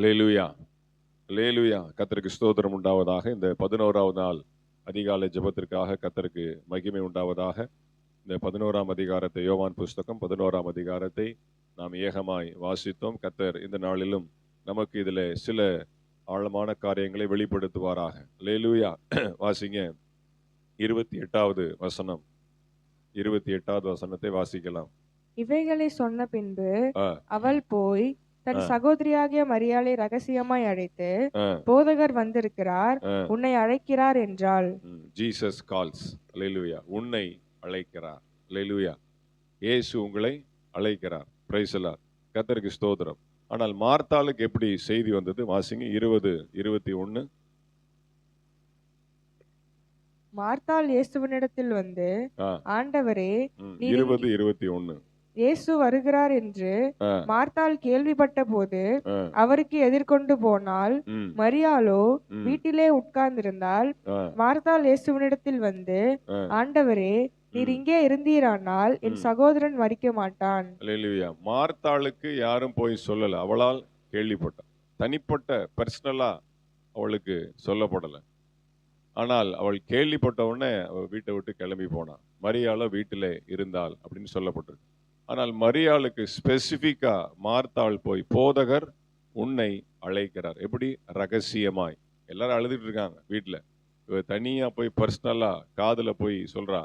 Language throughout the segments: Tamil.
அல்லேலூயா, அல்லேலூயா. கர்த்தருக்கு ஸ்தோத்திரம் உண்டாவதாக. இந்த 11வது நாள் அதிகாலை ஜெபத்திற்காக கர்த்தருக்கு மகிமை உண்டாவதாக. இந்த 11ஆம் அதிகாரத்தை, யோவான் புஸ்தகம் 11ஆம் அதிகாரத்தை நாம் ஏகமாய் வாசித்தோம். கர்த்தர் இந்த நாளிலும் நமக்கு இதில் சில ஆழமான காரியங்களை வெளிப்படுத்துவாராக. அல்லேலூயா. வாசிங்க 28வது வசனம். 28வது வசனத்தை வாசிக்கலாம். இவைகளை சொன்ன பின்பு ஆ, அவள் போய் தன் ஆ, சகோதரியாகிய மரியாளை ரகசியமாய் அழைத்து, ஆ, போதகர் வந்திருக்கிறார், ஆ. உன்னை அழைக்கிறார் என்றாள். Jesus calls. அல்லேலூயா. உன்னை அழைக்கிறார். அல்லேலூயா. இயேசு உங்களை அழைக்கிறார். Praise the Lord. கர்த்தருக்கு ஸ்தோத்திரம். ஆனால் மார்த்தாளுக்கு எப்படி செய்தி வந்தது? வாசிங்க 20, 21. மார்த்தாள் இயேசுவினிடத்தில் வந்து, ஆ, ஆண்டவரே, நீர் 20, 21. இயேசு வருகிறார் என்று ஆ, மார்த்தாள் கேள்விப்பட்ட போது ஆ, அவருக்கு எதிர்கொண்டு போனாள். ம், மரியாளோ ம், வீட்டிலே உட்கார்ந்திருந்தாள். ஆ, மார்த்தாள் இயேசுவினிடத்தில் வந்து, ஆ, ஆண்டவரே, நீர் ம், இங்கே இருந்தீரானால் என் ம். சகோதரன் மரிக்க மாட்டான். அல்லேலூயா. மார்த்தாளுக்கு யாரும் போய் சொல்லல. அவளால் கேள்விப்பட்டாள். தனிப்பட்ட பர்சனலா அவளுக்கு சொல்லப்படல. ஆனால் அவள் கேள்விப்பட்ட உடனே அவள் வீட்டை விட்டு கிளம்பி போனாள். மரியாளோ வீட்டிலே இருந்தாள் அப்படின்னு சொல்லப்பட்டிருக்கு. ஆனால் மரியாளுக்கு ஸ்பெசிஃபிக்கா மார்த்தாள் போய், போதகர் உன்னை அழைக்கிறார். எப்படி? ரகசியமாய். எல்லாரும் அழுதுட்டு இருக்காங்க வீட்டில். இவ தனியா போய் பர்சனலா காதுல போய் சொல்றா,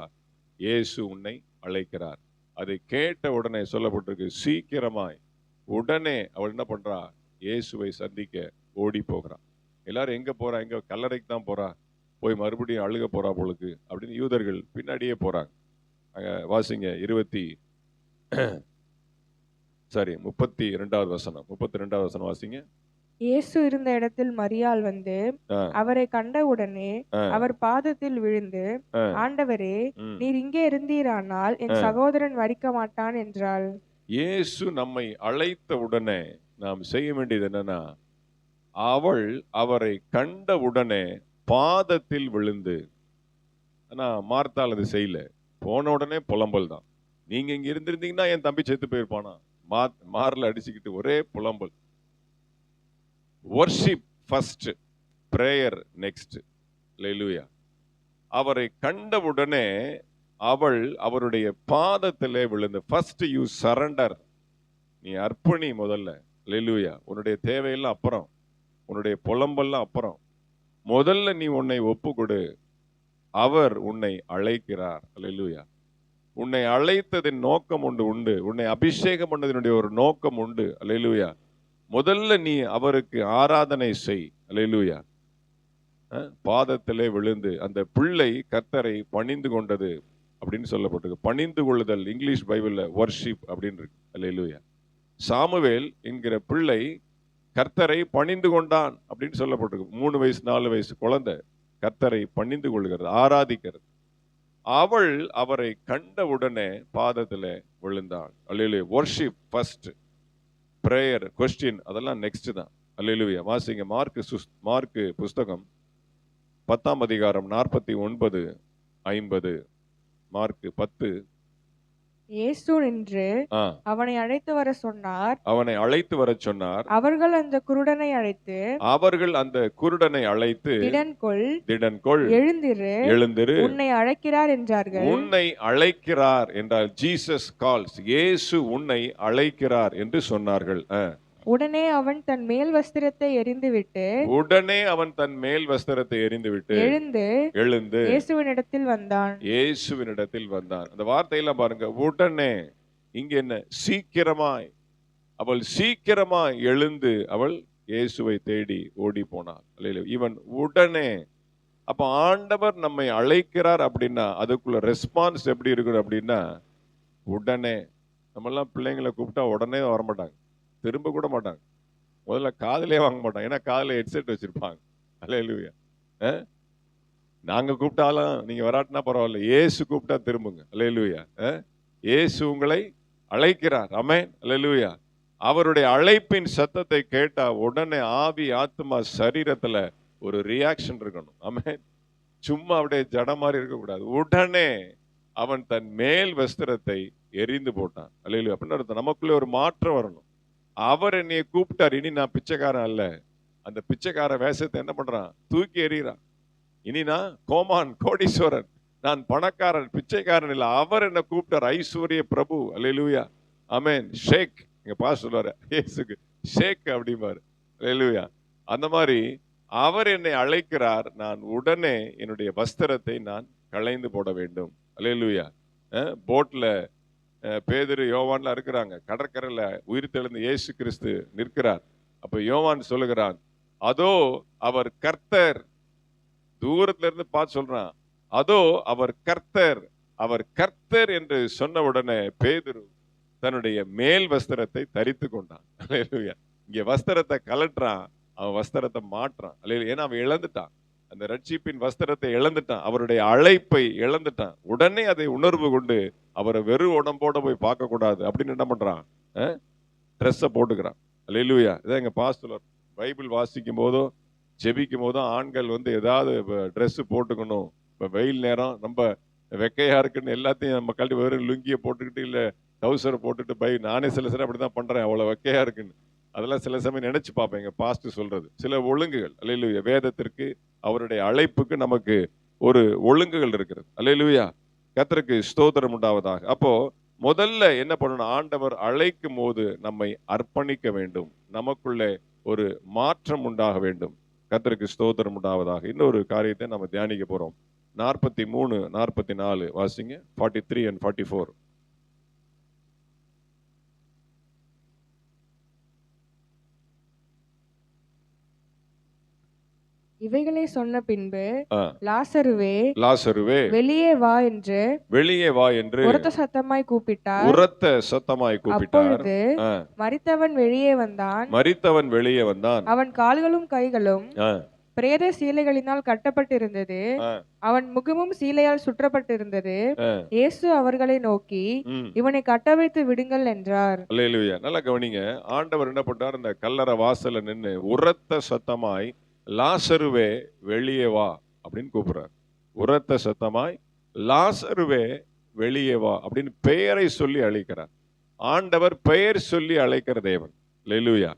இயேசு உன்னை அழைக்கிறார். அதை கேட்ட உடனே சொல்லப்பட்டிருக்கு, சீக்கிரமாய் உடனே அவள் என்ன பண்றா? இயேசுவை சந்திக்க ஓடி போகிறான். எல்லாரும் எங்க போறா? எங்க? கல்லறைக்கு தான் போறா. போய் மறுபடியும் அழுக போறா போலுக்கு அப்படின்னு யூதர்கள் பின்னாடியே போறாங்க. அங்க வாசிங்க 32வது வசனம். 32வது வசனம் வாசிங்க. இயேசு இருந்த இடத்தில் மரியாள் வந்து ஆ, அவரை கண்டவுடனே ஆ, அவர் பாதத்தில் விழுந்து, ஆ, ஆண்டவரே, ம். நீர் இங்கே இருந்தீரானால் என் ஆ. சகோதரன் மரிக்க மாட்டான் என்றாள். இயேசு நம்மை அழைத்த உடனே நாம் செய்ய வேண்டியது என்னன்னா, அவள் அவரை கண்ட உடனே பாதத்தில் விழுந்து. ஆனா மார்த்தாள் அது செய்யல. போன உடனே புலம்பல் தான். நீங்க இங்க இருந்திருந்தீங்கன்னா என் தம்பி செத்து போயிருப்பானா? மார்ல அடிச்சுக்கிட்டு ஒரே புலம்பல். Worship first, prayer next. Hallelujah. அவரை கண்டவுடனே அவள் அவருடைய பாதத்திலே விழுந்து. First you surrender. நீ அர்ப்பணி முதல்ல. அல்லேலூயா. உன்னுடைய தேவையெல்லாம் அப்புறம், உன்னுடைய புலம்பெல்லாம் அப்புறம். முதல்ல நீ உன்னை ஒப்பு கொடு. அவர் உன்னை அழைக்கிறார். அல்லேலூயா. உன்னை அழைத்ததின் நோக்கம் உண்டு. உன்னை அபிஷேகம் பண்ணதினுடைய ஒரு நோக்கம் உண்டு. அல்லேலூயா. முதல்ல நீ அவருக்கு ஆராதனை செய். அல்லேலூயா. பாதத்திலே விழுந்து அந்த பிள்ளை கர்த்தரை பணிந்து கொண்டது அப்படின்னு சொல்லப்பட்டிருக்கு. பணிந்து கொள்ளுதல் இங்கிலீஷ் பைபிள்ல வர்ஷிப் அப்படின்னு இருக்கு. அல்லேலூயா. சாமுவேல் என்கிற பிள்ளை கர்த்தரை பணிந்து கொண்டான் அப்படின்னு சொல்லப்பட்டிருக்கு. 3 வயசு 4 வயசு குழந்தை கர்த்தரை பணிந்து கொள்கிறது, ஆராதிக்கிறது. அவள் அவரை கண்டவுடனே பாதத்திலே விழுந்தாள். அல்லேலூயா. வர்ஷிப் ஃபர்ஸ்ட், பிரேயர் கொஸ்டின் அதெல்லாம் நெக்ஸ்ட் தான். அல்லேலூயா. வாசிங்க மார்க்கு புஸ்தகம் 10ஆம் அதிகாரம் 49, 50. மார்க் 10. இயேசு நின்று ஆ, அவனை அழைத்து வர சொன்னார். அவனை அழைத்து வரச் சொன்னார். அவர்கள் அந்த குருடனை அழைத்து, அவர்கள் அந்த குருடனை அழைத்து, திடன்கொள், திடன்கொள், எழுந்திரு, எழுந்திரு, உன்னை அழைக்கிறார் என்றார்கள். உன்னை அழைக்கிறார் என்றால் ஜீசஸ் கால்ஸ். இயேசு உன்னை அழைக்கிறார் என்று சொன்னார்கள். உடனே அவன் தன் மேல் வஸ்திரத்தை எறிந்துவிட்டு உடனே அவன் தன் மேல் வஸ்திரத்தை எறிந்துவிட்டு எழுந்து இயேசுவினிடத்தில் வந்தான். இயேசுவினிடத்தில் வந்தான். அந்த வார்த்தையெல்லாம் பாருங்க. உடனே. இங்க என்ன? சீக்கிரமாய். அவள் சீக்கிரமாய் எழுந்து அவள் இயேசுவை தேடி ஓடி போனாள். இவன் உடனே. அப்ப ஆண்டவர் நம்மை அழைக்கிறார் அப்படின்னா அதுக்குள்ள ரெஸ்பான்ஸ் எப்படி இருக்கணும் அப்படின்னா, உடனே. நம்ம எல்லாம் பிள்ளைங்களை கூப்பிட்டா உடனே வரமாட்டாங்க, திரும்ப கூட மாட்டாங்க. முதல்ல காதலே வாங்க மாட்டாங்க. ஏன்னா காதல ஹெட்செட் வச்சிருப்பாங்க. அல்லேலூயா. நாங்க கூப்பிட்டாலும் நீங்க வராட்டினா பரவாயில்ல, இயேசு கூப்பிட்டா திரும்புங்க. அல்லேலூயா. இயேசு உங்களை அழைக்கிறார். ஆமென். அல்லேலூயா. அவருடைய அழைப்பின் சத்தத்தை கேட்டா உடனே ஆவி, ஆத்மா, சரீரத்துல ஒரு ரியாக்ஷன் இருக்கணும். ஆமென். சும்மா அப்படியே ஜட மாதிரி இருக்கக்கூடாது. உடனே அவன் தன் மேல் வஸ்திரத்தை எரிந்து போட்டான். அல்லேலூயா. அப்படின்னு அர்த்தம் நமக்குள்ளே ஒரு மாற்றம் வரணும். அவர் என்னைய கூப்பிட்டார், இனி நான் பிச்சைக்காரன் அல்ல. அந்த பிச்சைக்கார வேஷத்தை என்ன பண்றான்? தூக்கி எறிகிறான். இனி நான் கோமான், கோடீஸ்வரன், நான் பணக்காரன், பிச்சைக்காரன் இல்ல. அவர் என்ன கூப்பிட்டார், ஐஸ்வர்ய பிரபு. அல்லேலூயா, ஆமென். ஷேக், எங்க பாஸ் சொல்லுவாரு, இயேசுக்கு ஷேக் அப்படிம்பாரு. அல்லேலூயா. அந்த மாதிரி அவர் என்னை அழைக்கிறார், நான் உடனே என்னுடைய வஸ்திரத்தை நான் களைந்து போட வேண்டும். அல்லேலூயா. போட்ல பேதுரு, யோவான்லாம் இருக்கிறாங்க. கடற்கரையில உயிர்த்தெழுந்த இயேசு கிறிஸ்து நிற்கிறார். அப்ப யோவான் சொல்லுகிறான், அதோ அவர் கர்த்தர். தூரத்துல இருந்து பார்த்து சொல்றான், அதோ அவர் கர்த்தர். அவர் கர்த்தர் என்று சொன்ன உடனே பேதுரு தன்னுடைய மேல் வஸ்திரத்தை தரித்து கொண்டான். அல்லேலூயா. இங்க வஸ்திரத்தை கலட்டுறான், அவன் வஸ்திரத்தை மாற்றான். அல்லேலூயா. ஏன்னா அவன் இழந்துட்டான், அந்த ரட்சிப்பின் வஸ்திரத்தை இழந்துட்டான், அவருடைய அழைப்பை இழந்துட்டான். உடனே அதை உணர்வு கொண்டு அவரை வெறும் உடம்போட போய் பார்க்க கூடாது அப்படின்னு என்ன பண்றான், ட்ரெஸ்ஸை போட்டுக்கிறான். அல்லேலூயா. இதான் எங்க பாஸ்டர் பைபிள் வாசிக்கும் போதோ ஜெபிக்கும் போதோ ஆண்கள் ஏதாவது ட்ரெஸ் போட்டுக்கணும். இப்போ வெயில் நேரம் ரொம்ப வெக்கையா இருக்குன்னு எல்லாத்தையும் நம்ம கழட்டி வெறும் லுங்கியை போட்டுக்கிட்டு இல்லை டவுசரை போட்டுட்டு நானே சில அப்படிதான் பண்றேன், அவ்வளோ வெக்கையா இருக்குன்னு. அதெல்லாம் சில சமயம் நினைச்சு பார்ப்பேன். எங்க பாஸ்டர் சொல்றது சில ஒழுங்குகள். அல்லேலூயா. வேதத்திற்கு, அவருடைய அழைப்புக்கு நமக்கு ஒரு ஒழுங்குகள் இருக்கிறது. அல்லேலூயா. கர்த்தருக்கு ஸ்தோத்திரம் உண்டாவதாக. அப்போ முதல்ல என்ன பண்ணணும், ஆண்டவர் அழைக்கும் போது நம்மை அர்ப்பணிக்க வேண்டும், நமக்குள்ளே ஒரு மாற்றம் உண்டாக வேண்டும். கர்த்தருக்கு ஸ்தோத்திரம் உண்டாவதாக. இன்னொரு காரியத்தை நம்ம தியானிக்க போறோம். 43, 44 வாசிங்க. 43 and 44. இவைகளை சொன்ன பின்பு லாசருவே, லாசருவே வெளியே வா என்று, வெளியே வா என்று உரத்த சத்தமாய் கூப்பிட்டார். உரத்த சத்தமாய் கூப்பிட்டார். அப்பொழுது மரித்தவன் வெளியே வந்தான். மரித்தவன் வெளியே வந்தான். அவன் கால்களும் கைகளும் பிரேத சீலைகளினால் கட்டப்பட்டிருந்தது, அவன் முகமும் சீலையால் சுற்றப்பட்டிருந்தது. இயேசு அவர்களை நோக்கி, இவனை கட்டவிழ்த்து விடுங்கள் என்றார். அல்லேலூயா. நல்லா கவனிங்க. ஆண்டவர் என்ன பண்ணார், இந்த கல்லறை வாசல்ல நின்று உரத்த சத்தமாய் லாசருவே வெளியே வா அப்படின்னு கூப்பிடுறார். உரத்த சத்தமாய் லாசருவே வெளியே வா அப்படின்னு பெயரை சொல்லி அழைக்கிறார். ஆண்டவர் பெயர் சொல்லி அழைக்கிற தேவன். அல்லேலூயா.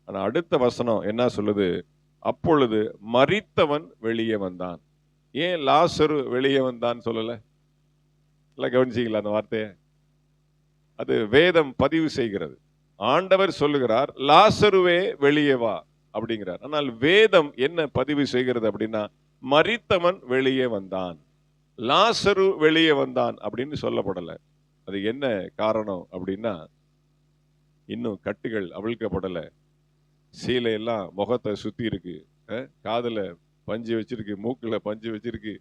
ஆனா அடுத்த வசனம் என்ன சொல்லுது, அப்பொழுது மரித்தவன் வெளியே வந்தான். ஏன் லாசரு வெளியே வந்தான் சொல்லல? எல்லாம் கவனிச்சீங்களா அந்த வார்த்தையை? அது வேதம் பதிவு செய்கிறது. ஆண்டவர் சொல்லுகிறார் லாசருவே வெளியே வா அப்படிங்கிறார். ஆனால் வேதம் என்ன பதிவு செய்கிறது அப்படின்னா, மரித்தவன் வெளியே வந்தான், லாசரு வெளியே வந்தான் அப்படின்னு சொல்லப்படல. அது என்ன காரணம் அப்படின்னா, இன்னும் கட்டுகள் அவிழ்க்கப்படல, சீலையெல்லாம் முகத்தை சுத்தி இருக்கு, காதுல பஞ்சு வச்சிருக்கு, மூக்குல பஞ்சு வச்சிருக்கு,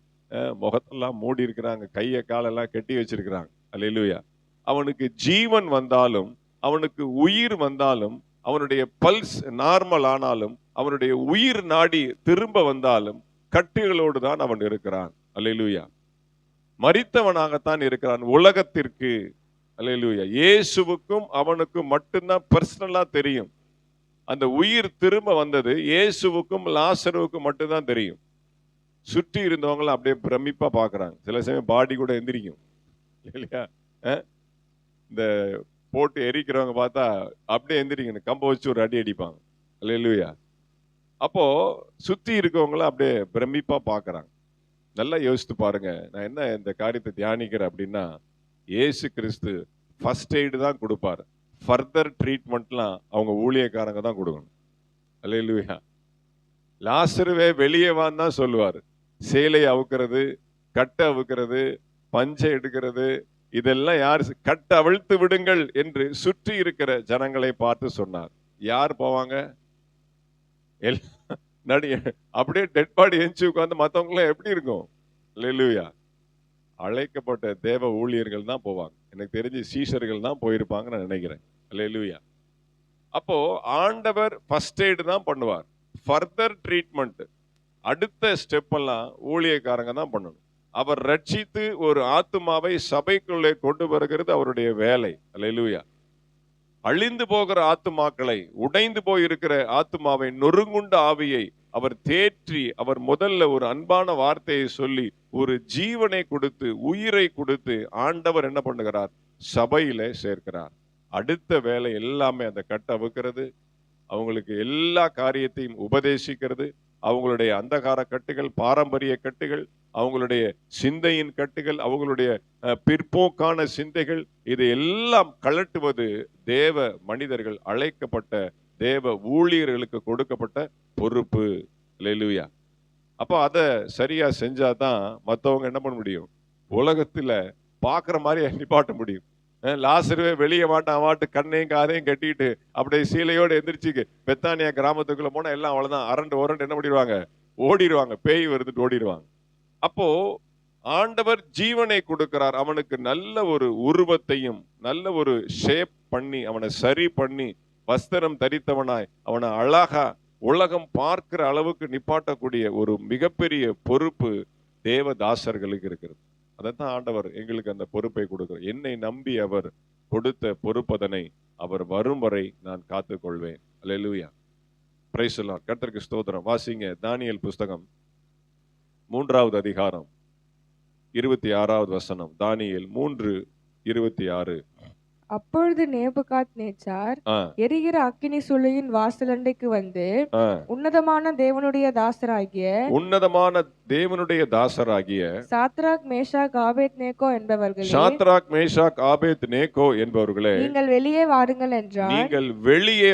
முகத்தெல்லாம் மூடி இருக்கிறாங்க, கையை காலெல்லாம் கட்டி வச்சிருக்கிறாங்க. அல்லேலூயா. அவனுக்கு ஜீவன் வந்தாலும், அவனுக்கு உயிர் வந்தாலும், அவனுடைய பல்ஸ் நார்மல் ஆனாலும், அவனுடைய உயிர் நாடி திரும்ப வந்தாலும் கட்டுகளோடு தான் அவன் இருக்கிறான். அல்லேலூயா. மரித்தவனாகத்தான் இருக்கிறான் உலகத்திற்கு. அல்லேலூயா. இயேசுவுக்கும் அவனுக்கும் மட்டும்தான் பர்சனலா தெரியும். அந்த உயிர் திரும்ப வந்தது இயேசுவுக்கும் லாசருவுக்கும் மட்டும்தான் தெரியும். சுற்றி இருந்தவங்களும் அப்படியே பிரமிப்பா பாக்குறாங்க. சில சமயம் பாடி கூட எந்திரிக்கும் இல்லையா? இந்த போட்டு எரிக்கிறவங்க பார்த்தா அப்படியே எந்திரிக்கணும், கம்ப வச்சு ஒரு அடி அடிப்பாங்க. அல்லேலூயா. அப்போ சுத்தி இருக்கவங்களும் அப்படியே பிரமிப்பா பாக்குறாங்க. நல்லா யோசித்து பாருங்க. நான் என்ன இந்த காரியத்தை தியானிக்கிறேன் அப்படின்னா, இயேசு கிறிஸ்து ஃபர்ஸ்ட் எய்டு தான் கொடுப்பாரு. ஃபர்தர் ட்ரீட்மெண்ட்லாம் அவங்க ஊழியக்காரங்க தான் கொடுக்கணும். அல்லேலூயா. லாசருவே வெளியே வான்னு தான் சொல்லுவார். சேலை அவுக்கிறது, கட்டை அவுக்கிறது, பஞ்சை எடுக்கிறது, இதெல்லாம் யார்? கட்டை அவிழ்த்து விடுங்கள் என்று சுற்றி இருக்கிற ஜனங்களை பார்த்து சொன்னார். யார் போவாங்க? அப்படியே டெட் பாடி எஞ்சி உட்கார்ந்து மற்றவங்களாம் எப்படி இருக்கும்? அல்லேலூயா. அழைக்கப்பட்ட தேவ ஊழியர்கள் தான் போவாங்க. எனக்கு தெரிஞ்சு சீஷர்கள் தான் போயிருப்பாங்க நான் நினைக்கிறேன். அல்லேலூயா. அப்போ ஆண்டவர் ஃபர்ஸ்ட் எய்டு தான் பண்ணுவார். ஃபர்தர் ட்ரீட்மெண்ட், அடுத்த ஸ்டெப் எல்லாம் ஊழியக்காரங்க தான் பண்ணணும். அவர் ரட்சித்து ஒரு ஆத்துமாவை சபைக்குள்ளே கொண்டு வருகிறது அவருடைய வேலை. அல்லேலூயா. அழிந்து போகிற ஆத்துமாக்களை, உடைந்து போயிருக்கிற ஆத்துமாவை, நொறுங்குண்ட ஆவியை அவர் தேற்றி, அவர் முதல்ல ஒரு அன்பான வார்த்தையை சொல்லி ஒரு ஜீவனை கொடுத்து, உயிரை கொடுத்து ஆண்டவர் என்ன பண்ணுகிறார்? சபையில சேர்க்கிறார். அடுத்த வேலை எல்லாமே அந்த கட்டை அவுக்கிறது, அவங்களுக்கு எல்லா காரியத்தையும் உபதேசிக்கிறது, அவங்களுடைய அந்தகார கட்டுகள், பாரம்பரிய கட்டுகள், அவங்களுடைய சிந்தையின் கட்டுகள், அவங்களுடைய பிற்போக்கான சிந்தைகள், இதை எல்லாம் கழட்டுவது தேவ மனிதர்கள், அழைக்கப்பட்ட தேவ ஊழியர்களுக்கு கொடுக்கப்பட்ட பொறுப்பு. அல்லேலூயா. அப்போ அதை சரியா செஞ்சாதான் மற்றவங்க என்ன பண்ண முடியும், உலகத்துல பாக்குற மாதிரி நிப்பாட்ட முடியும். லாசருவே வெளியே மாட்டு கண்ணையும் காதையும் கட்டிட்டு அப்படியே சீலையோடு எந்திரிச்சு பெத்தானியா கிராமத்துக்குள்ள போனா எல்லாம் அவ்வளவுதான், அரண்டு என்ன பண்ணிடுவாங்க, ஓடிடுவாங்க, பேய் வருதுட்டு ஓடிடுவாங்க. அப்போ ஆண்டவர் ஜீவனை கொடுக்கிறார், அவனுக்கு நல்ல ஒரு உருவத்தையும் நல்ல ஒரு ஷேப் பண்ணி அவனை சரி பண்ணி வஸ்திரம் தரித்தவனாய் அவனை அழகா உலகம் பார்க்கிற அளவுக்கு நிப்பாட்டக்கூடிய ஒரு மிகப்பெரிய பொறுப்பு தேவதாசர்களுக்கு இருக்கிறது. அதைத்தான் ஆண்டவர் எங்களுக்கு அந்த பொறுப்பை கொடுக்கிறார். என்னை நம்பி அவர் கொடுத்த பொறுப்பதனை அவர் வரும் வரை நான் காத்துக்கொள்வேன். அல்லேலூயா. Praise the Lord. கர்த்தருக்கு ஸ்தோத்திரம். வாசிங்க தானியேல் புஸ்தகம் 3வது அதிகாரம் 26வது வசனம். தானியேல் 3:26. அப்பொழுது நேபுகாத்நேச்சார் எரிகிற அக்கினி சூளையின் வாசலண்டைக்கு வந்து உன்னதமான தேவனுடைய தாசராகிய சாத்ராக் மேஷாக் ஆபேத்நேகோ என்பவர்களே நீங்கள் வெளியே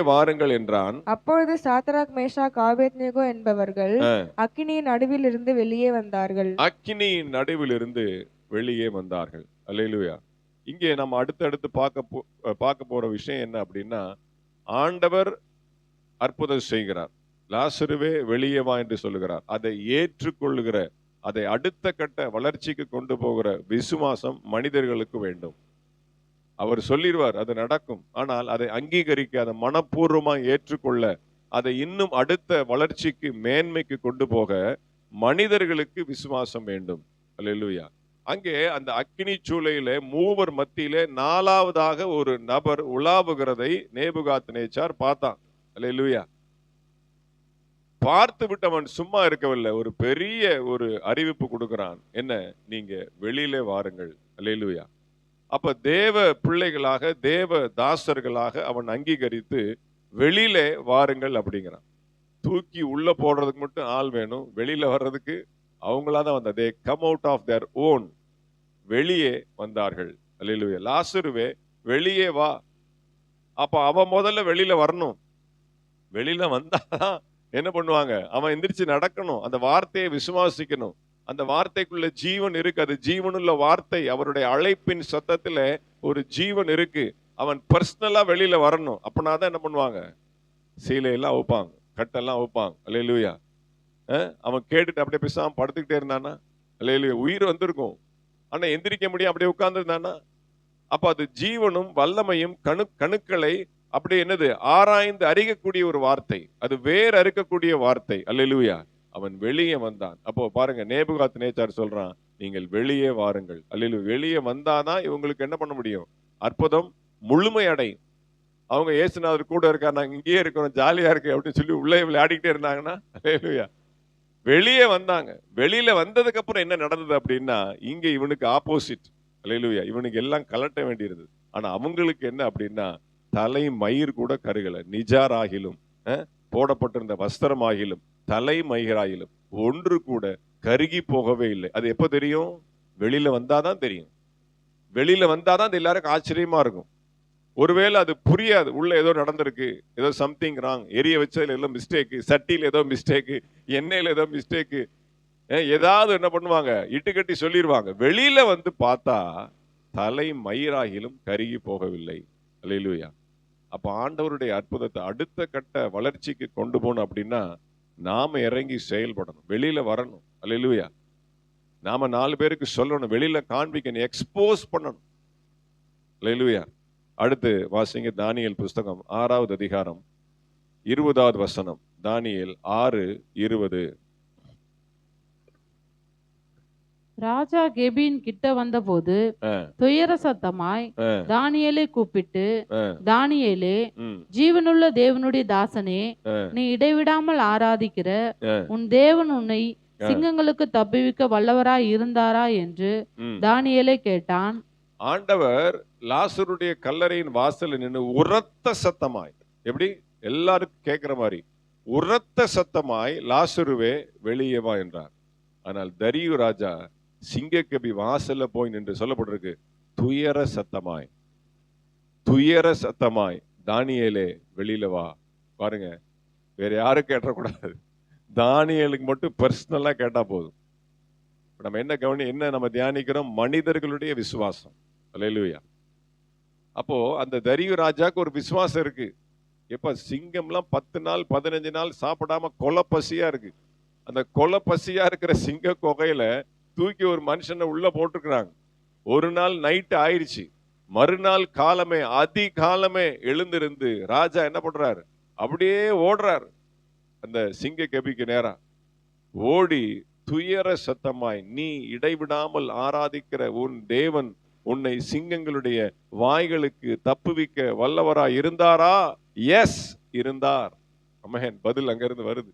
வாருங்கள் என்றான். அப்பொழுது சாத்ராக் மேஷாக் ஆபேத்நேகோ என்பவர்கள் அக்கினியின் நடுவில் இருந்து வெளியே வந்தார்கள். அல்லேலூயா. இங்கே நம்ம அடுத்தடுத்து பார்க்க போற விஷயம் என்ன அப்படின்னா, ஆண்டவர் அற்புதம் செய்கிறார், லாசருவே வெளியே வா என்று சொல்லுகிறார். அதை ஏற்றுக்கொள்ளுகிற, அதை அடுத்த கட்ட வளர்ச்சிக்கு கொண்டு போகிற விசுவாசம் மனிதர்களுக்கு வேண்டும். அவர் சொல்லிடுவார், அது நடக்கும். ஆனால் அதை அங்கீகரிக்க, அதை மனப்பூர்வமா ஏற்றுக்கொள்ள, அதை இன்னும் அடுத்த வளர்ச்சிக்கு மேன்மைக்கு கொண்டு போக மனிதர்களுக்கு விசுவாசம் வேண்டும். அல்லேலூயா. அங்கே அந்த அக்கினி சூளையிலே மூவர் மத்தியிலே 4வதாக ஒரு நபர் உலாவுகிறதை நேபுகாத்நேச்சார் பார்த்தான். அல்லேலூயா. பார்த்து விட்டு அவன் சும்மா இருக்கவில்லை, ஒரு பெரிய ஒரு அறிவிப்பு கொடுக்கிறான். என்ன? நீங்க வெளியிலே வாருங்கள். அல்லேலூயா. அப்ப தேவ பிள்ளைகளாக, தேவ தாசர்களாக அவன் அங்கீகரித்து வெளியிலே வாருங்கள் அப்படிங்கிறான். தூக்கி உள்ள போடுறதுக்கு மட்டும் ஆள் வேணும், வெளியில வர்றதுக்கு அவங்களாதான் வந்த. they come out of their own. வெளியே வந்தார்கள். அல்லேலூயா. லாசருவே வெளியே வா. அப்ப அவன் முதல்ல வெளியில வரணும். வெளியில வந்தாதான் என்ன பண்ணுவாங்க, அவன் எந்திரிச்சு நடக்கணும், அந்த வார்த்தையை விசுவாசிக்கணும். அந்த வார்த்தைக்குள்ள ஜீவன் இருக்கு, அது ஜீவனுள்ள வார்த்தை. அவருடைய அழைப்பின் சத்தத்துல ஒரு ஜீவன் இருக்கு. அவன் பர்சனலா வெளியில வரணும். அப்பனாதான் என்ன பண்ணுவாங்க, சீலையெல்லாம் வைப்பாங்க, கட்டெல்லாம் வைப்பாங்க. அல்லேலூயா. அவன் கேட்டுட்டு அப்படியே பேசாம படுத்துக்கிட்டே இருந்தானா, அல்லேலூயா, உயிர் வந்திருக்கும். ஆனா எந்திரிக்க முடியும், அப்படியே உட்கார்ந்து இருந்தானா. அப்ப அது ஜீவனும் வல்லமையும் கணுக்களை அப்படி என்னது ஆராய்ந்து அறியக்கூடிய ஒரு வார்த்தை, அது வேர் அறுக்கக்கூடிய வார்த்தை. அல்லேலூயா. அவன் வெளியே வந்தான். அப்போ பாருங்க, நேபுகாத்நேச்சார் சொல்றான், நீங்கள் வெளியே வாருங்கள். அல்லேலூயா. வெளியே வந்தாதான் இவங்களுக்கு என்ன பண்ண முடியும், அற்புதம் முழுமை அடையும். அவங்க இயேசுநாதர் கூட இருக்கார், நாங்க இங்கேயே இருக்கிறோம், ஜாலியா இருக்கு அப்படின்னு சொல்லி உள்ளே விளையாடிக்கிட்டே இருந்தாங்கன்னா, அல்லேலூயா, வெளியே வந்தாங்க. வெளியில வந்ததுக்கு அப்புறம் என்ன நடந்தது அப்படின்னா, இங்க இவனுக்கு ஆப்போசிட். அல்லேலூயா. இவனுக்கு எல்லாம் கலட்ட வேண்டியிருந்தது. ஆனா அவங்களுக்கு என்ன அப்படின்னா, தலை மயிர் கூட கருகல. நிஜார் ஆகிலும் போடப்பட்டிருந்த வஸ்திரம் ஆகிலும் தலை மயிராயிலும் ஒன்று கூட கருகி போகவே இல்லை. அது எப்ப தெரியும்? வெளியில வந்தாதான் தெரியும். வெளியில வந்தாதான் அது எல்லாருக்கும் ஆச்சரியமா இருக்கும். ஒருவேளை அது புரியாது, உள்ள ஏதோ நடந்திருக்கு, ஏதோ சம்திங் ராங், எரிய வச்சதுல ஏதோ மிஸ்டேக்கு, சட்டியில் ஏதோ மிஸ்டேக்கு, எண்ணெயில ஏதோ மிஸ்டேக்கு, ஏதாவது என்ன பண்ணுவாங்க, இட்டுக்கட்டி சொல்லிடுவாங்க. வெளியில வந்து பார்த்தா தலை மயிராகிலும் கருகி போகவில்லை. அல்லேலூயா. அப்ப ஆண்டவருடைய அற்புதத்தை அடுத்த கட்ட வளர்ச்சிக்கு கொண்டு போகணும் அப்படின்னா நாம இறங்கி செயல்படணும், வெளியில வரணும். அல்லேலூயா. நாம 4 பேருக்கு சொல்லணும், வெளியில காண்பிக்கணும், எக்ஸ்போஸ் பண்ணணும். அல்லேலூயா. அடுத்து வாசிங்க தானியேல் புஸ்தகம் 6வது அதிகாரம் 20வது வசனம். தானியேல் 6:20. ராஜா கெபின் கிட்ட வந்தபோது துயர சத்தமாய் தானியேலை கூப்பிட்டு, தானியேலே, ஜீவனுள்ள தேவனுடைய தாசனே, நீ இடைவிடாமல் ஆராதிக்கிற உன் தேவன் உன்னை சிங்கங்களுக்கு தப்புவிக்க வல்லவராய் இருந்தாரா என்று தானியேலை கேட்டான். ஆண்டவர் லாசருடைய கல்லறையின் வாசல்ல நின்று உரத்த சத்தமாய், எப்படி எல்லாருக்கும் கேட்கிற மாதிரி உரத்த சத்தமாய், லாசருவே வெளியே வா என்றார். ஆனால் தரியு ராஜா சிங்கக்கபி வாசல்ல போய் நின்று சொல்லப்பட்டிருக்கு, துயர சத்தமாய், துயர சத்தமாய், தானியேலே வெளியில வா. பாருங்க, வேற யாரும் கேட்டக்கூடாது, தானியேலுக்கு மட்டும் பர்சனலா கேட்டா போதும். நம்ம என்ன நம்ம தியானிக்கிறோம்? மனிதர்களுடைய விசுவாசம். அல்லேலூயா. அப்போ அந்த தரியு ராஜாக்கு ஒரு விசுவாசம் இருக்கு. எப்ப சிங்கம்லாம் 10 நாள் 15 நாள் சாப்பிடாம கொலை பசியா இருக்கு. அந்த கொலை பசியா இருக்கிற சிங்க கொகையில தூக்கி ஒரு மனுஷனை உள்ள போட்டுக்கிறாங்க. ஒரு நாள் நைட்டு ஆயிடுச்சு, மறுநாள் காலமே அதிகாலமே எழுந்திருந்து ராஜா என்ன பண்றாரு? அப்படியே ஓடுறாரு அந்த சிங்க கபிக்கு நேரா. ஓடி துயர சத்தமாய், நீ இடைவிடாமல் ஆராதிக்கிற உன் தேவன் உன்னை சிங்கங்களுடைய வாய்களுக்கு தப்புவிக்க வல்லவராய் இருந்தாரா? எஸ், இருந்தார். அமேன். பதில் அங்கிருந்து வருது.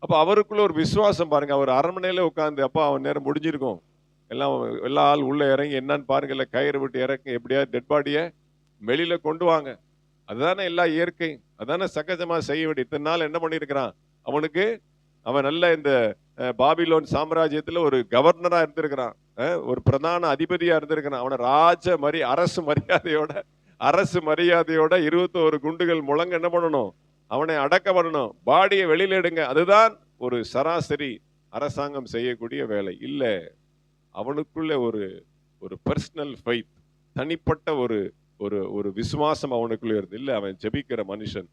அப்ப அவருக்குள்ள ஒரு விசுவாசம் பாருங்க. அவர் அரண்மனையில உட்கார்ந்து, அப்பா அவன் நேரம் முடிஞ்சிருக்கும், எல்லா ஆள் உள்ள இறங்கி என்னன்னு பாருங்கல்ல, கயிறு விட்டு இறக்க, எப்படியா டெட் பாடிய வெளியில கொண்டு வாங்க. அதுதானே எல்லா இயற்கை, அதானே சகஜமா செய்ய வேண்டிய. இத்தனை நாள் என்ன பண்ணிருக்கிறான்? அவன் நல்ல இந்த பாபிலோன் சாம்ராஜ்யத்துல ஒரு கவர்னரா இருந்திருக்கிறான், ஒரு பிரதான அதிபதியா இருந்திருக்கிறான். அவனை அரசு மரியாதையோட 21 குண்டுகள் முழங்க என்ன பண்ணணும்? அவனை அடக்க பண்ணணும், பாடியை வெளியில எடுங்க. அதுதான் ஒரு சராசரி அரசாங்கம் செய்யக்கூடிய வேலை இல்ல. அவனுக்குள்ள ஒரு பர்சனல் ஃபெய்த், தனிப்பட்ட ஒரு விசுவாசம் அவனுக்குள்ள இருந்து. இல்ல, அவன் ஜெபிக்கிற மனுஷன்,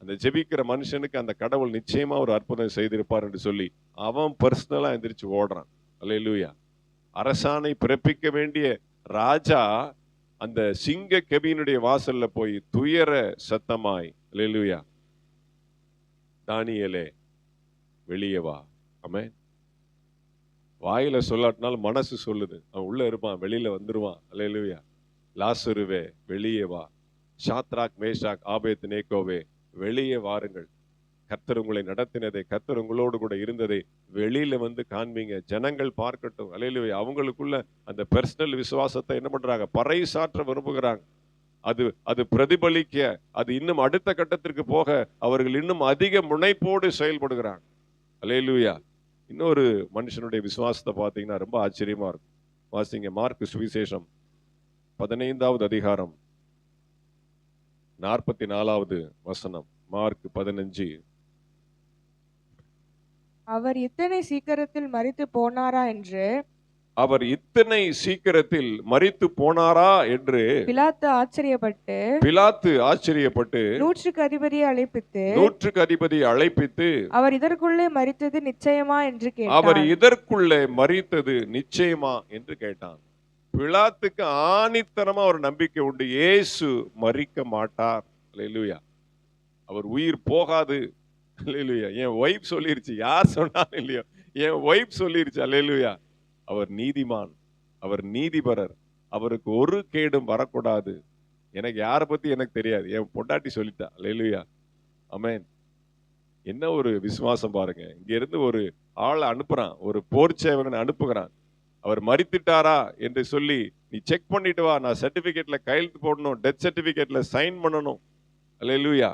அந்த ஜெபிக்கிற மனுஷனுக்கு அந்த கடவுள் நிச்சயமா ஒரு அற்புதம் செய்திருப்பார் என்று சொல்லி அவன் பர்சனலா எந்திரிச்சு ஓடுறான். அல்லேலூயா. அரசாணை பிறப்பிக்க வேண்டிய ராஜா அந்த சிங்க கெபியினுடைய வாசல்ல போய் துயர சத்தமாய், அல்லேலூயா, தானியேலே வெளியே வா. ஆமென். வாயில சொல்லாட்டினாலும் மனசு சொல்லுது, அவன் உள்ள இருப்பான், வெளியில வந்துருவான். அல்லேலூயா. லாசருவே வெளியே வா. ஷாத்ராக் மேஷாக் ஆபேத்நேகோவே வெளியே வாருங்கள். கர்த்தர் உங்களை நடத்தினதை, கர்த்தர் உங்களோடு கூட இருந்ததை வெளியில வந்து காண்பீங்க, ஜனங்கள் பார்க்கட்டும். அல்லேலூயா. அவங்களுக்குள்ள அந்த பர்சனல் விசுவாசத்தை என்ன பண்றாங்க? பறைசாற்ற விரும்புகிறாங்க. அது பிரதிபலிக்க, அது இன்னும் அடுத்த கட்டத்திற்கு போக அவர்கள் இன்னும் அதிக முனைப்போடு செயல்படுகிறாங்க. அல்லேலூயா. இன்னொரு மனுஷனுடைய விசுவாசத்தை பார்த்தீங்கன்னா ரொம்ப ஆச்சரியமா இருக்கும். வாசிங்க, மார்க் சுவிசேஷம் 15வது அதிகாரம் 44வது வசனம். மார்க் 15. அவர் இத்தனை சீக்கிரத்தில் மரித்து போனாரா என்று பிலாத்து ஆச்சரியப்பட்டு நூற்றுக்கு அதிபதியை அழைப்பித்து அவர் இதற்குள்ளே மரித்தது நிச்சயமா என்று கேட்டான். பிலாத்துக்கு ஆணித்தனமா ஒரு நம்பிக்கை உண்டு, இயேசு மரிக்க மாட்டார். அல்லேலூயா. அவர் உயிர் போகாது. அல்லேலூயா. என் வைஃப் சொல்லிருச்சு, யார் சொன்னாலும் இல்லையோ, என் வைஃப் சொல்லிருச்சு. அல்லேலூயா. அவர் நீதிமான், அவர் நீதிபரர், அவருக்கு ஒரு கேடும் வரக்கூடாது. எனக்கு யாரை பத்தி எனக்கு தெரியாது, என் பொண்டாட்டி சொல்லிட்டா. அல்லேலூயா. ஆமென். என்ன ஒரு விசுவாசம் பாருங்க. இங்க இருந்து ஒரு ஆளை அனுப்புறான், ஒரு போர் சேவகனை அனுப்புகிறான். அவர் மரித்துட்டாரா என்று சொல்லி, நீ செக் பண்ணிட்டு வா, நான் சர்டிபிகேட்ல கையெழுத்து போடணும், டெத் சர்டிபிகேட்ல சைன் பண்ணணும். அல்லேலூயா.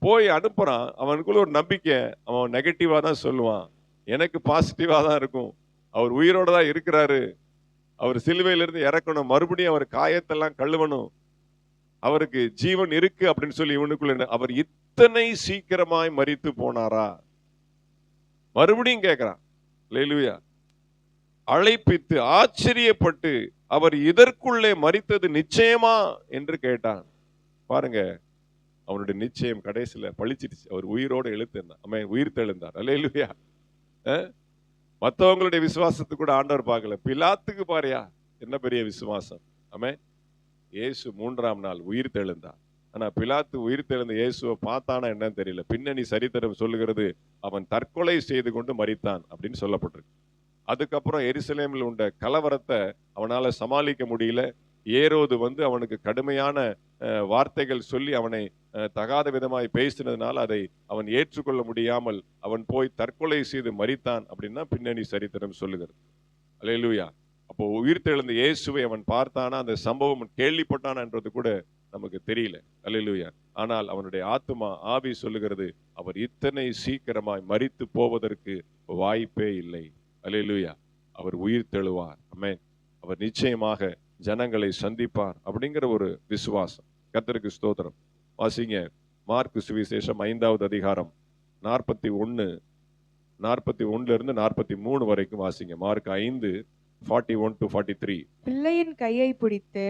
போய் அனுப்புறான். அவனுக்குள்ள ஒரு நம்பிக்கை, அவன் நெகட்டிவா தான் சொல்லுவான், எனக்கு பாசிட்டிவா தான் இருக்கும். அவர் உயிரோட தான் இருக்கிறாரு, அவர் சிலுவையிலிருந்து இறக்கணும், மறுபடியும் அவர் காயத்தெல்லாம் கழுவணும், அவருக்கு ஜீவன் இருக்கு அப்படின்னு சொல்லி இவனுக்குள்ள. அவர் இத்தனை சீக்கிரமாய் மரித்து போனாரா? மறுபடியும் கேட்கிறான். அல்லேலூயா. அழைப்பித்து ஆச்சரியப்பட்டு அவர் இதற்குள்ளே மரித்தது நிச்சயமா என்று கேட்டான். பாருங்க, அவனுடைய நிச்சயம் கடைசியில பழிச்சிடுச்சு. அவர் உயிரோடு உயிர் தெழுந்தார். அல்லேலூயா. மற்றவங்களுடைய விசுவாசத்துக்கு கூட ஆண்டவர் பார்க்கல, பிலாத்துக்கு பாரியா என்ன பெரிய விசுவாசம். ஆமென். இயேசு 3ஆம் நாள் உயிர் தெழுந்தார். ஆனா பிலாத்து உயிர் தெழுந்த இயேசுவை பார்த்தானா என்னன்னு தெரியல. பின்னணி சரித்திரம் சொல்லுகிறது, அவன் தற்கொலை செய்து கொண்டு மரித்தான் அப்படின்னு சொல்லப்பட்டிருக்கு. அதுக்கப்புறம் எருசலேமில் உண்ட கலவரத்தை அவனால சமாளிக்க முடியல. ஏரோது அவனுக்கு கடுமையான வார்த்தைகள் சொல்லி அவனை தகாத விதமாய் பேசினதுனால அதை அவன் ஏற்றுக்கொள்ள முடியாமல் அவன் போய் தற்கொலை செய்து மரித்தான் அப்படின்னா பின்னணி சரித்திரம் சொல்லுகிறது. அல்லேலூயா. அப்போ உயிர்த்தெழுந்த இயேசுவை அவன் பார்த்தானா, அந்த சம்பவம் கேள்விப்பட்டானான்றது கூட நமக்கு தெரியல. அல்லேலூயா. ஆனால் அவனுடைய ஆத்துமா, ஆவி சொல்லுகிறது, அவர் இத்தனை சீக்கிரமாய் மரித்து போவதற்கு வாய்ப்பே இல்லை. அல்லேலூயா. அவர் உயிர்த்தெழுவார். ஆமென். அவர் நிச்சயமாக ஜனங்களை சந்திப்பார் அப்படிங்கிற ஒரு விசுவாசம். கர்த்தருக்கு ஸ்தோத்திரம். வாசிங்க மார்க்கு சுவிசேஷம் 5வது அதிகாரம் 41 இருந்து 43 வரைக்கும் வாசிங்க. Mark 5:41 to 43. பிள்ளையின் கையை பிடித்து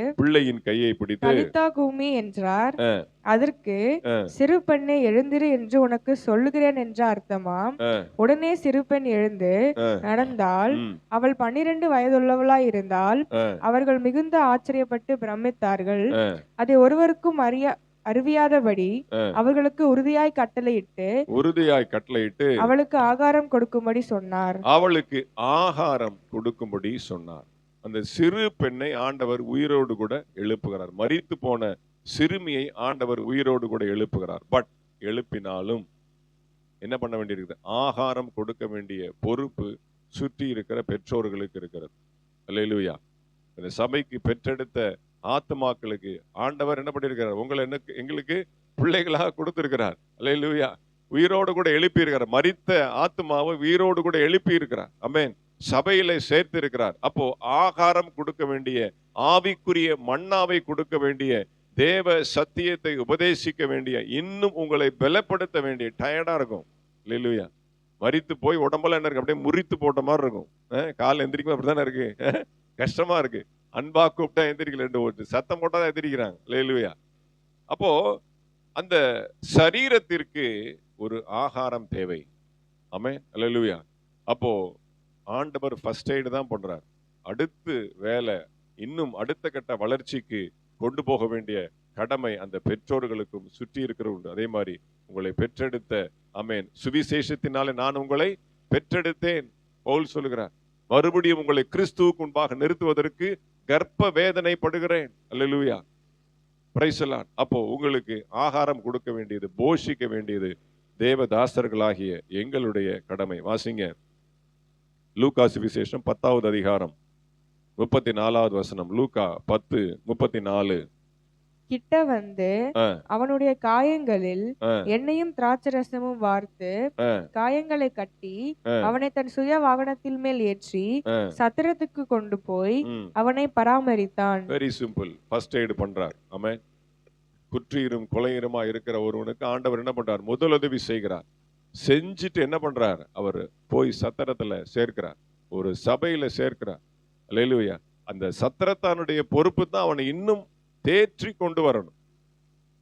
தலித்தா கூமி என்றார். அதற்கு சிறு பெண்ணே எழுந்திரு என்று உனக்கு சொல்லுகிறேன் என்ற அர்த்தமாம். உடனே சிறு பெண் எழுந்து நடந்தால், அவள் 12 வயதுள்ளவளாய் இருந்தால். அவர்கள் மிகுந்த ஆச்சரியப்பட்டு பிரமித்தார்கள். அதை ஒருவருக்கும் அறிவியாதபடி அவர்களுக்கு உறுதியாய் கட்டளையிட்டு அவளுக்கு ஆகாரம் கொடுக்கும்படி சொன்னார். அந்த சிறு பெண்ணை ஆண்டவர் உயிரோடு கூட எழுப்புகிறார். மரித்து போன சிறுமியை ஆண்டவர் உயிரோடு கூட எழுப்புகிறார். பட் எழுப்பினாலும் என்ன பண்ண வேண்டியிருக்குது? ஆகாரம் கொடுக்க வேண்டிய பொறுப்பு சுற்றி இருக்கிற பெற்றோர்களுக்கு இருக்கிறது. அல்லேலூயா. இந்த சபைக்கு பெற்றெடுத்த ஆத்துமாக்களுக்கு ஆண்டவர் என்ன பண்ணியிருக்கிறார்? உங்களை எங்களுக்கு பிள்ளைகளாக கொடுத்திருக்கிறார். அல்லேலூயா. உயிரோடு கூட எழுப்பி இருக்கிறார். மரித்த ஆத்துமாவை உயிரோடு கூட எழுப்பி இருக்கிறார். ஆமென். சபையில சேர்த்து இருக்கிறார். அப்போ ஆகாரம் கொடுக்க வேண்டிய, ஆவிக்குரிய மன்னாவை கொடுக்க வேண்டிய, தேவ சத்தியத்தை உபதேசிக்க வேண்டிய, இன்னும் உங்களை பலப்படுத்த வேண்டிய, டயர்டா இருக்கும். அல்லேலூயா. மரித்து போய் உடம்பெல்லாம் என்ன இருக்கு? அப்படியே முறித்து போட்ட மாதிரி இருக்கும். கால் எந்திரிக்கும் அப்படித்தானே இருக்கு. கஷ்டமா இருக்கு. அன்பா கூப்பிட்டா எந்திரிக்கல, 2 ஓட்டு சத்தம் போட்டாதான் எந்திரிக்கிறாங்க. அல்லேலூயா. அப்போ அந்த சரீரத்திற்கு ஒரு ஆகாரம் தேவை. ஆமென். அல்லேலூயா. அப்போ ஆண்டவர் ஃபர்ஸ்ட் எய்டு தான் பண்றார். அடுத்து வேலை, இன்னும் அடுத்த கட்ட வளர்ச்சிக்கு கொண்டு போக வேண்டிய கடமை அந்த பெற்றோர்களுக்கும் சுற்றி இருக்கிறவங்க. அதே மாதிரி உங்களை பெற்றெடுத்த, ஆமென், சுவிசேஷத்தினாலே நான் உங்களை பெற்றெடுத்தேன் பவுல் சொல்லுகிறார். மறுபடியும் உங்களை கிறிஸ்துவுக்கு முன்பாக நிறுத்துவதற்கு கர்ப்ப வேதனைப்படுகிறேன். அல்லேலூயா. Praise the Lord. அப்போ உங்களுக்கு ஆகாரம் கொடுக்க வேண்டியது, போஷிக்க வேண்டியது தேவதாசர்களாகிய எங்களுடைய கடமை. வாசிங்க லூக்கா சுவிசேஷம் 10வது அதிகாரம் 34வது வசனம். லூக்கா 10:34. கிட்ட வந்து அவனுடைய காயங்களில் எண்ணெயும் திராட்சரசமும் வார்த்து காயங்களை கட்டி அவனை தன் சுய வாகனத்தில் மேல் ஏற்றி சத்திரத்துக்கு கொண்டு போய் அவனை பராமரித்தான். Very simple. ஃபர்ஸ்ட் எய்டு பண்றார். ஆமென். குற்றீரும் கொலையுமா இருக்கிற ஒருவனுக்கு ஆண்டவர் என்ன பண்றார்? முதலுதவி செய்கிறார். செஞ்சுட்டு என்ன பண்றார்? அவர் போய் சத்திரத்துல சேர்க்கிறார், ஒரு சபையில சேர்க்கிறார். அல்லேலூயா. அந்த சத்திரத்தானுடைய பொறுப்பு தான் அவனை இன்னும் தேற்றி கொண்டு வரணும்.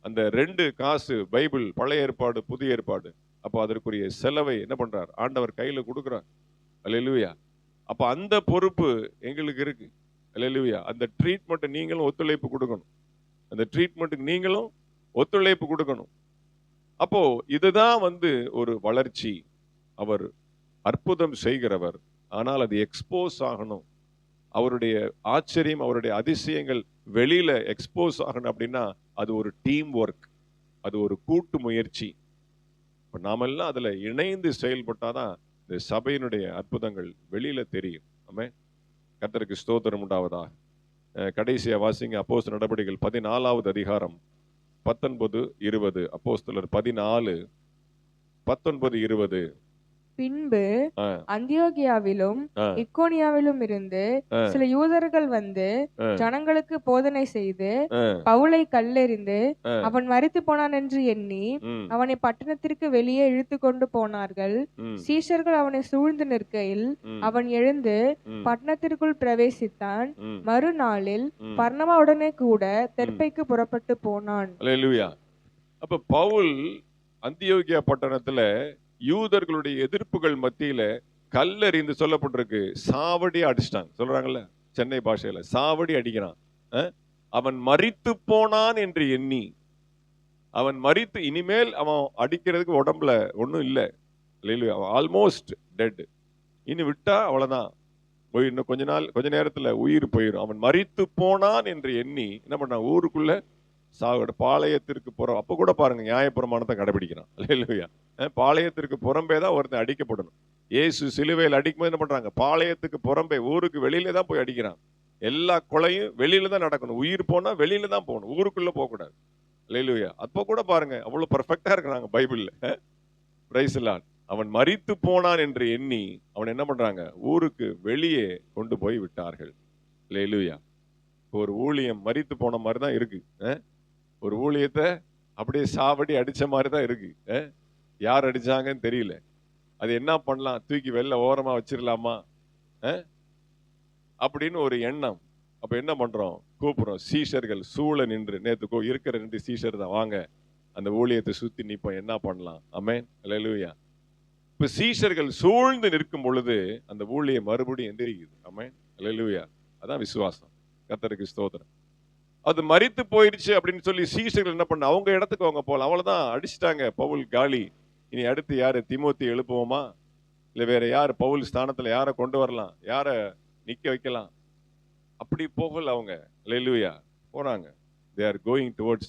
அந்த 2 காசு பைபிள், பழைய ஏற்பாடு புதிய ஏற்பாடு. அப்போ அதற்குரிய செலவை என்ன பண்றார்? ஆண்டவர் கையில கொடுக்கிறார். அல்லேலூயா. அப்ப அந்த பொறுப்பு எங்களுக்கு இருக்கு. அல்லேலூயா. அந்த ட்ரீட்மெண்ட் நீங்களும் ஒத்துழைப்பு கொடுக்கணும். அந்த ட்ரீட்மெண்ட்டுக்கு நீங்களும் ஒத்துழைப்பு கொடுக்கணும். அப்போ இதுதான் ஒரு வளர்ச்சி. அவர் அற்புதம் செய்கிறவர், ஆனால் அது எக்ஸ்போஸ் ஆகணும். அவருடைய ஆச்சரியம், அவருடைய அதிசயங்கள் வெளியில எக்ஸ்போஸ் ஆகணும் அப்படின்னா அது ஒரு டீம் ஒர்க், அது ஒரு கூட்டு முயற்சி. நாமெல்லாம் அதுல இணைந்து செயல்பட்டாதான் இந்த சபையினுடைய அற்புதங்கள் வெளியில தெரியும். ஆமென். கர்த்தருக்கு ஸ்தோத்திரம் உண்டாவதா. கடைசியா வாசிங்க அப்போஸ்தலர் நடபடிகள் 14வது அதிகாரம் 19-20. அப்போஸ்தலர் 14:19-20. பின்பு அந்தியோகியாவிலும் இக்கோனியாவிலும் இருந்து சில யூதர்கள் வந்து ஜனங்களுக்கு போதனை செய்து பவுலை கல்லெறிந்து அவன் மரித்து போனான் என்று எண்ணி அவனை பட்டணத்திற்கு வெளியே இழுத்து கொண்டு போனார்கள். சீஷர்கள் அவனை சூழ்ந்து நிற்கையில் அவன் எழுந்து பட்டணத்திற்குள் பிரவேசித்தான். மறுநாளில் பர்னபாவுடனே கூட தெர்பைக்கு புறப்பட்டு போனான். அல்லேலூயா. அப்ப பவுல் அந்தியோகியா பட்டணத்துல யூதர்களுடைய எதிர்ப்புகள் மத்தியில கல்லெறிந்து சொல்லப்பட்டிருக்கு, சாவடி அடிச்சிட்டாங்க. சொல்றாங்கல்ல சென்னை பாஷையில, சாவடி அடிக்கிறான். அவன் மரித்து போனான் என்று எண்ணி, அவன் மரித்து, இனிமேல் அவன் அடிக்கிறதுக்கு உடம்புல ஒன்றும் இல்லை. அவன் ஆல்மோஸ்ட் டெட். இனி விட்டா அவ்வளவுதான், இன்னும் கொஞ்ச நேரத்துல உயிர் போயிடும். அவன் மரித்து போனான் என்று எண்ணி என்ன பண்ணான்? ஊருக்குள்ள சாவோட பாளையத்திற்கு புறம், அப்ப கூட பாருங்க நியாயப்பிரமாணத்தை கடைபிடிக்கிறான். அல்லேலூயா. பாளையத்திற்கு புறம்பே தான் ஒருத்தன் அடிக்கப்படணும். இயேசு சிலுவையில் அடிக்கும்போது என்ன பண்றாங்க? பாளையத்துக்கு புறம்பே, ஊருக்கு வெளியில தான் போய் அடிக்கிறாங்க. எல்லா கொலையும் வெளியில தான் நடக்கணும். உயிர் போனா வெளியில தான் போகணும், ஊருக்குள்ள போக கூடாது. அல்லேலூயா. அப்ப கூட பாருங்க அவ்வளவு பெர்ஃபெக்ட்டா இருக்கிறாங்க பைபிள்ல. Price the Lord. அவன் மரித்து போனான் என்று எண்ணி அவன் என்ன பண்றாங்க? ஊருக்கு வெளியே கொண்டு போய் விட்டார்கள். அல்லேலூயா. ஒரு ஊழியம் மரித்து போன மாதிரி தான் இருக்கு. ஒரு ஊழியத்தை அப்படியே சாவடி அடிச்ச மாதிரி தான் இருக்கு. யார் அடிச்சாங்கன்னு தெரியல. அது என்ன பண்ணலாம்? தூக்கி வெளில ஓரமா வச்சிடலாமா அப்படின்னு ஒரு எண்ணம். அப்ப என்ன பண்றோம்? கூப்பிடுறோம். சீஷர்கள் சூழ நின்று, நேத்து இருக்கிற 2 சீஷர் தான், வாங்க அந்த ஊழியத்தை சுத்தி நிப்போம், என்ன பண்ணலாம்? ஆமென். அல்லேலூயா. இப்ப சீஷர்கள் சூழ்ந்து நிற்கும் பொழுது அந்த ஊழியம் மறுபடியும் எந்திரிக்குது. ஆமென். அல்லேலூயா. அதான் விசுவாசம். கர்த்தருக்கு ஸ்தோத்திரம். அது மரித்து போயிடுச்சு அப்படின்னு சொல்லி சீஷர்கள் என்ன பண்ண? அவங்க இடத்துக்கு அவங்க போகலாம். அவ்வளவுதான், அடிச்சுட்டாங்க. பவுல் காலி. இனி அடுத்து யாரு? தீமோத்தி எழுப்புவோமா? இல்ல வேற யார் பவுல் ஸ்தானத்துல யாரை கொண்டு வரலாம்? யாரை நிக்க வைக்கலாம்? அப்படி போகல அவங்க. அல்லேலூயா. போறாங்க. they are going towards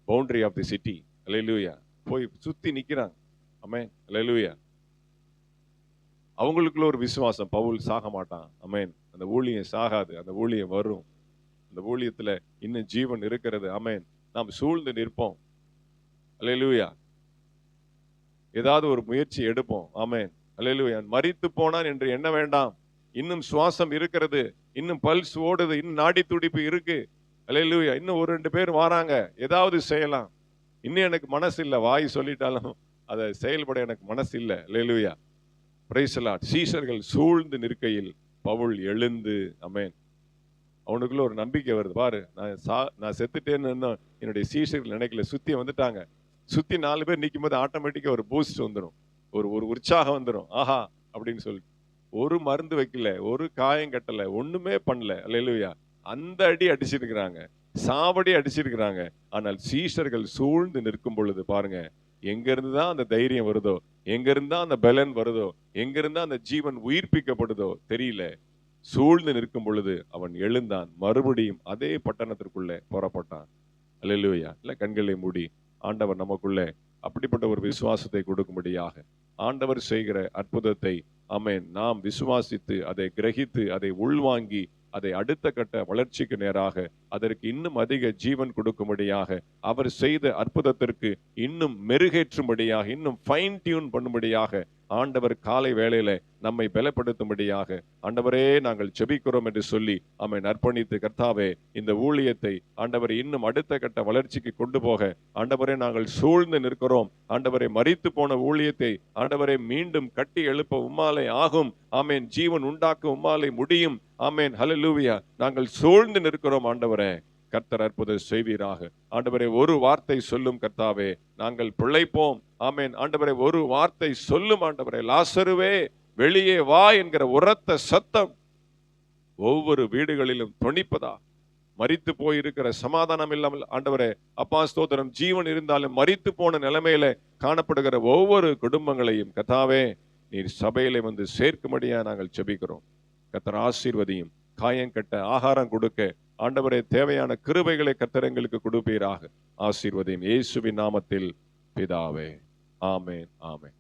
boundary of the city. அல்லேலூயா. போய் சுத்தி நிக்கிறாங்க. ஆமென். அல்லேலூயா. அவங்களுக்குள்ள ஒரு விசுவாசம், பவுல் சாக மாட்டான். ஆமென். அந்த ஊழியம் சாகாது, அந்த ஊழியம் வரும், அந்த ஊழியத்துல இன்னும் ஜீவன் இருக்கிறது. ஆமென். நாம் சூழ்ந்து நிற்போம். அல்லேலூயா. ஏதாவது ஒரு முயற்சி எடுப்போம். ஆமென். அல்லேலூயா. மரித்து போனான் என்று எண்ண வேண்டாம். இன்னும் சுவாசம் இருக்கிறது, இன்னும் பல்ஸ் ஓடுது, இன்னும் நாடி துடிப்பு இருக்கு. அல்லேலூயா. இன்னும் ஒரு 2 பேர் வராங்க, ஏதாவது செய்யலாம். இன்னும் எனக்கு மனசு இல்லை, வாய் சொல்லிட்டாலும் அதை செயல்பட எனக்கு மனசு இல்லை. அல்லேலூயா. Praise the Lord. சீஷர்கள் சூழ்ந்து நிற்கையில் பவுல் எழுந்து, ஆமென், அவனுக்குள்ள ஒரு நம்பிக்கை வருது. பாரு, நான் செத்துட்டேன்னு என்னுடைய சீஷர்கள் நினைக்கல. சுத்தி வந்துட்டாங்க. சுத்தி 4 பேர் நிற்கும் போது ஆட்டோமேட்டிக்கா ஒரு பூஸ்ட் வந்துடும், ஒரு உற்சாகம் வந்துடும். ஆஹா அப்படின்னு சொல்லி ஒரு மருந்து வைக்கல, ஒரு காயம் கட்டல, ஒண்ணுமே பண்ணல. அல்லேலூயா. அந்த அடி அடிச்சிருக்கிறாங்க, சாவடி அடிச்சிருக்கிறாங்க. ஆனால் சீஷர்கள் சூழ்ந்து நிற்கும் பொழுது பாருங்க, எங்க இருந்து தான் அந்த தைரியம் வருதோ, எங்க இருந்தா அந்த பலன் வருதோ, எங்க இருந்தா அந்த ஜீவன் உயிர்ப்பிக்கப்படுதோ தெரியல. சூழ்ந்து நிற்கும் பொழுது அவன் எழுந்தான், மறுபடியும் அதே பட்டணத்திற்குள்ளே புறப்பட்டான். அல்லேலூயா. இல்ல, கண்களை மூடி ஆண்டவர் நமக்குள்ளே அப்படிப்பட்ட ஒரு விசுவாசத்தை கொடுக்கும்படியாக ஆண்டவர் செய்கிற அற்புதத்தை, ஆமென், நாம் விசுவாசித்து அதை கிரகித்து அதை உள்வாங்கி அதை அடுத்த கட்ட வளர்ச்சிக்கு நேராக அதற்கு இன்னும் அதிக ஜீவன் கொடுக்கும்படியாக, அவர் செய்த அற்புதத்திற்கு இன்னும் மெருகேற்றும்படியாக, இன்னும் ஃபைன் டியூன் பண்ணும்படியாக ஆண்டவர் காலை வேளையில நம்மை பலப்படுத்தும்படியாக, ஆண்டவரே நாங்கள் ஜெபிக்கிறோம் என்று சொல்லி ஆமென் அர்ப்பணித்து, கர்த்தாவே இந்த ஊழியத்தை ஆண்டவரை இன்னும் அடுத்த கட்ட வளர்ச்சிக்கு கொண்டு போக ஆண்டவரே நாங்கள் சூழ்ந்து நிற்கிறோம். ஆண்டவரை மரித்து போன ஊழியத்தை ஆண்டவரை மீண்டும் கட்டி எழுப்ப உம்மாலே ஆகும். ஆமென். ஜீவன் உண்டாக்க உம்மாலே முடியும். ஆமென். ஹல்லேலூயா. நாங்கள் சூழ்ந்து நிற்கிறோம் ஆண்டவரே. கர்த்தர் அற்புதம் செய்வீராக. ஆண்டவரே, ஒரு வார்த்தை சொல்லும் கர்த்தாவே, நாங்கள் பிழைப்போம். ஆமென். ஆண்டவரே, ஒரு வார்த்தை சொல்லும் ஆண்டவரே. லாசருவே வெளியே வா என்கிற உரத்த சத்தம் ஒவ்வொரு வீடுகளிலும் தொனிப்பதா, மரித்து போயிருக்கிற சமாதானம் இல்லாமல் ஆண்டவரே அப்பா ஸ்தோத்திரம், ஜீவன் இருந்தாலும் மரித்து போன நிலைமையில காணப்படுகிற ஒவ்வொரு குடும்பங்களையும் கர்த்தாவே நீர் சபையில வந்து சேர்க்கும்படியா நாங்கள் ஜெபிக்கிறோம். கர்த்தர் ஆசீர்வதியும். காயங்கட்ட ஆகாரம் கொடுக்க ஆண்டவரே தேவையான கிருபைகளை கர்த்தர் எங்களுக்கு கொடுப்பீராக. ஆசீர்வதியும். இயேசுவின் நாமத்தில் பிதாவே. ஆமென். ஆமென்.